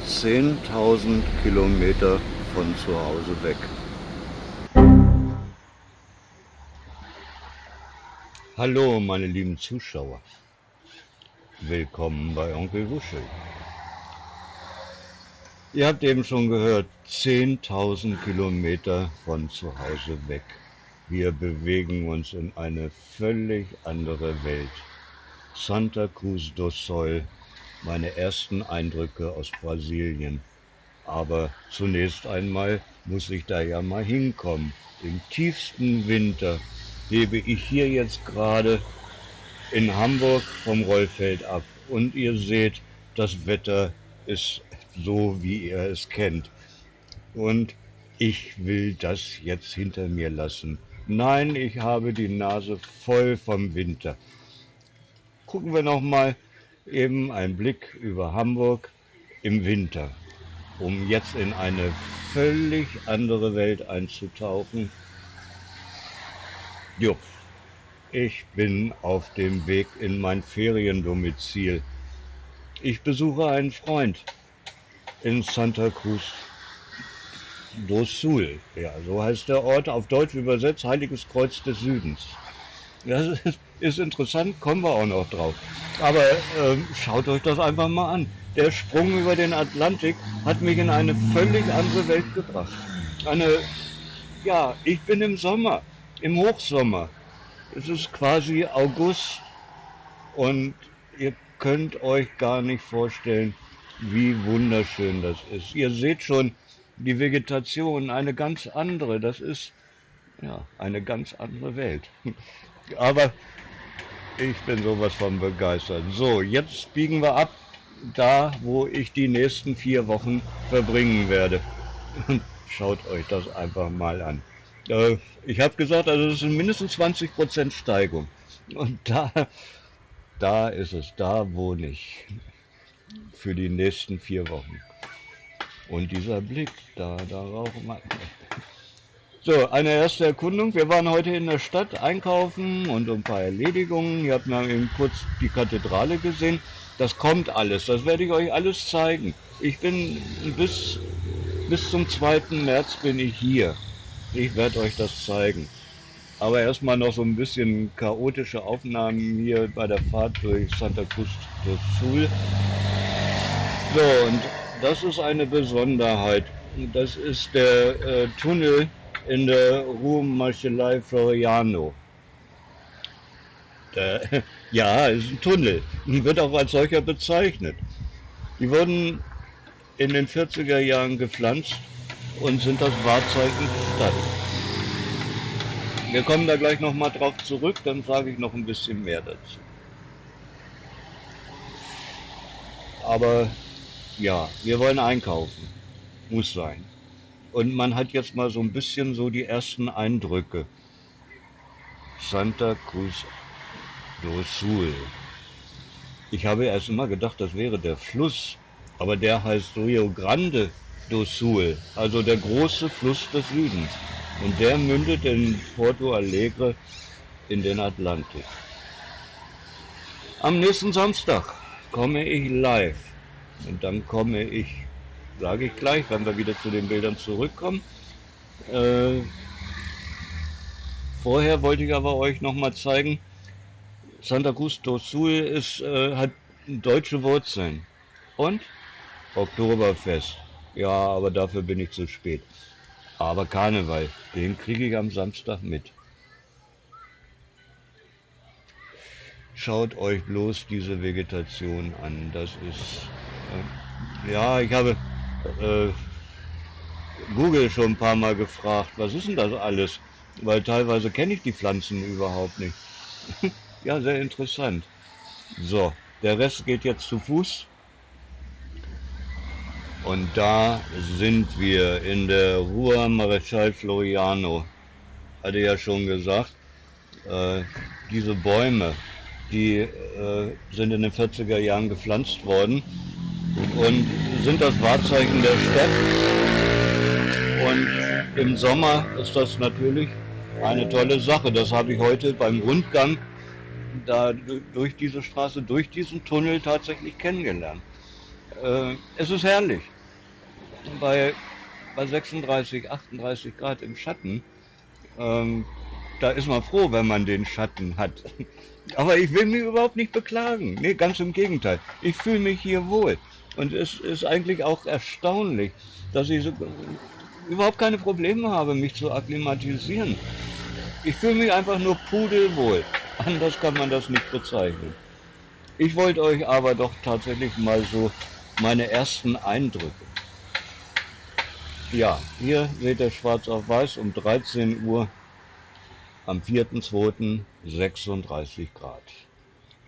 10.000 Kilometer von zu Hause weg. Hallo meine lieben Zuschauer, willkommen bei Onkel Wuschel. Ihr habt eben schon gehört, 10.000 Kilometer von zu Hause weg. Wir bewegen uns in eine völlig andere Welt. Santa Cruz do Sol, meine ersten Eindrücke aus Brasilien. Aber zunächst einmal muss ich da ja mal hinkommen. Im tiefsten Winter hebe ich hier jetzt gerade in Hamburg vom Rollfeld ab. Und ihr seht, das Wetter ist so, wie ihr es kennt. Und ich will das jetzt hinter mir lassen. Nein, ich habe die Nase voll vom Winter. Gucken wir noch mal eben einen Blick über Hamburg im Winter, um jetzt in eine völlig andere Welt einzutauchen. Jo, ich bin auf dem Weg in mein Feriendomizil. Ich besuche einen Freund in Santa Cruz do Sul. Ja, so heißt der Ort, auf Deutsch übersetzt Heiliges Kreuz des Südens. Das ist interessant, kommen wir auch noch drauf. Aber schaut euch das einfach mal an. Der Sprung über den Atlantik hat mich in eine völlig andere Welt gebracht. Ich bin im Sommer, im Hochsommer. Es ist quasi August und ihr könnt euch gar nicht vorstellen, wie wunderschön das ist. Ihr seht schon, die Vegetation, eine ganz andere. Das ist ja eine ganz andere Welt. Aber ich bin sowas von begeistert. So, jetzt biegen wir ab, da wo ich die nächsten 4 Wochen verbringen werde. Schaut euch das einfach mal an. Ich habe gesagt, also es ist mindestens 20% Steigung. Und da ist es, da wohne ich für die nächsten 4 Wochen. Und dieser Blick, darauf. So, eine erste Erkundung. Wir waren heute in der Stadt einkaufen und ein paar Erledigungen. Ihr habt mal eben kurz die Kathedrale gesehen. Das kommt alles. Das werde ich euch alles zeigen. Ich bin bis zum 2. März bin ich hier. Ich werde euch das zeigen. Aber erstmal noch so ein bisschen chaotische Aufnahmen hier bei der Fahrt durch Santa Cruz do Sul. So, und das ist eine Besonderheit. Das ist der Tunnel in der Rue Marcellai Floriano. Ja, ist ein Tunnel. Wird auch als solcher bezeichnet. Die wurden in den 40er Jahren gepflanzt und sind das Wahrzeichen der Stadt. Wir kommen da gleich nochmal drauf zurück, dann sage ich noch ein bisschen mehr dazu. Aber ja, wir wollen einkaufen. Muss sein. Und man hat jetzt mal so ein bisschen so die ersten Eindrücke. Santa Cruz do Sul. Ich habe erst immer gedacht, das wäre der Fluss, aber der heißt Rio Grande do Sul, also der große Fluss des Südens. Und der mündet in Porto Alegre in den Atlantik. Am nächsten Samstag komme ich live. Und dann komme ich, sage ich gleich, wenn wir wieder zu den Bildern zurückkommen. Vorher wollte ich aber euch nochmal zeigen, Santa Cruz do Sul hat deutsche Wurzeln. Und Oktoberfest. Ja, aber dafür bin ich zu spät. Aber Karneval, den kriege ich am Samstag mit. Schaut euch bloß diese Vegetation an. Das ist... ja, ich habe Google schon ein paar Mal gefragt, was ist denn das alles? Weil teilweise kenne ich die Pflanzen überhaupt nicht. Ja, sehr interessant. So, der Rest geht jetzt zu Fuß. Und da sind wir in der Rua Marechal Floriano. Hatte ja schon gesagt, diese Bäume, die sind in den 40er Jahren gepflanzt worden und sind das Wahrzeichen der Stadt. Und im Sommer ist das natürlich eine tolle Sache. Das habe ich heute beim Rundgang da durch diese Straße, durch diesen Tunnel tatsächlich kennengelernt. Es ist herrlich. bei, bei 36, 38 Grad im Schatten, ähm, da ist man froh, wenn man den Schatten hat. Aber ich will mich überhaupt nicht beklagen. Nee, ganz im Gegenteil. Ich fühle mich hier wohl. Und es ist eigentlich auch erstaunlich, dass ich so, überhaupt keine Probleme habe, mich zu akklimatisieren. Ich fühle mich einfach nur pudelwohl. Anders kann man das nicht bezeichnen. Ich wollte euch aber doch tatsächlich mal so meine ersten Eindrücke. Ja, hier seht ihr schwarz auf weiß um 13 Uhr am 4.2. 36 Grad.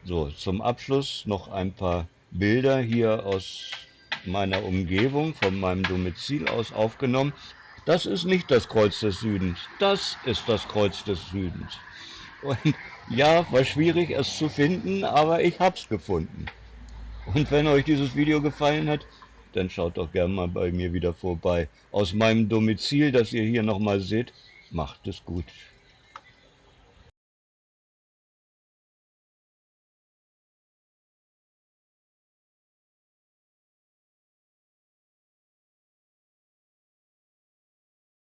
So, zum Abschluss noch ein paar Bilder hier aus meiner Umgebung, von meinem Domizil aus aufgenommen. Das ist nicht das Kreuz des Südens, das ist das Kreuz des Südens. Und ja, war schwierig es zu finden, aber ich hab's gefunden. Und wenn euch dieses Video gefallen hat, dann schaut doch gerne mal bei mir wieder vorbei. Aus meinem Domizil, das ihr hier nochmal seht, macht es gut.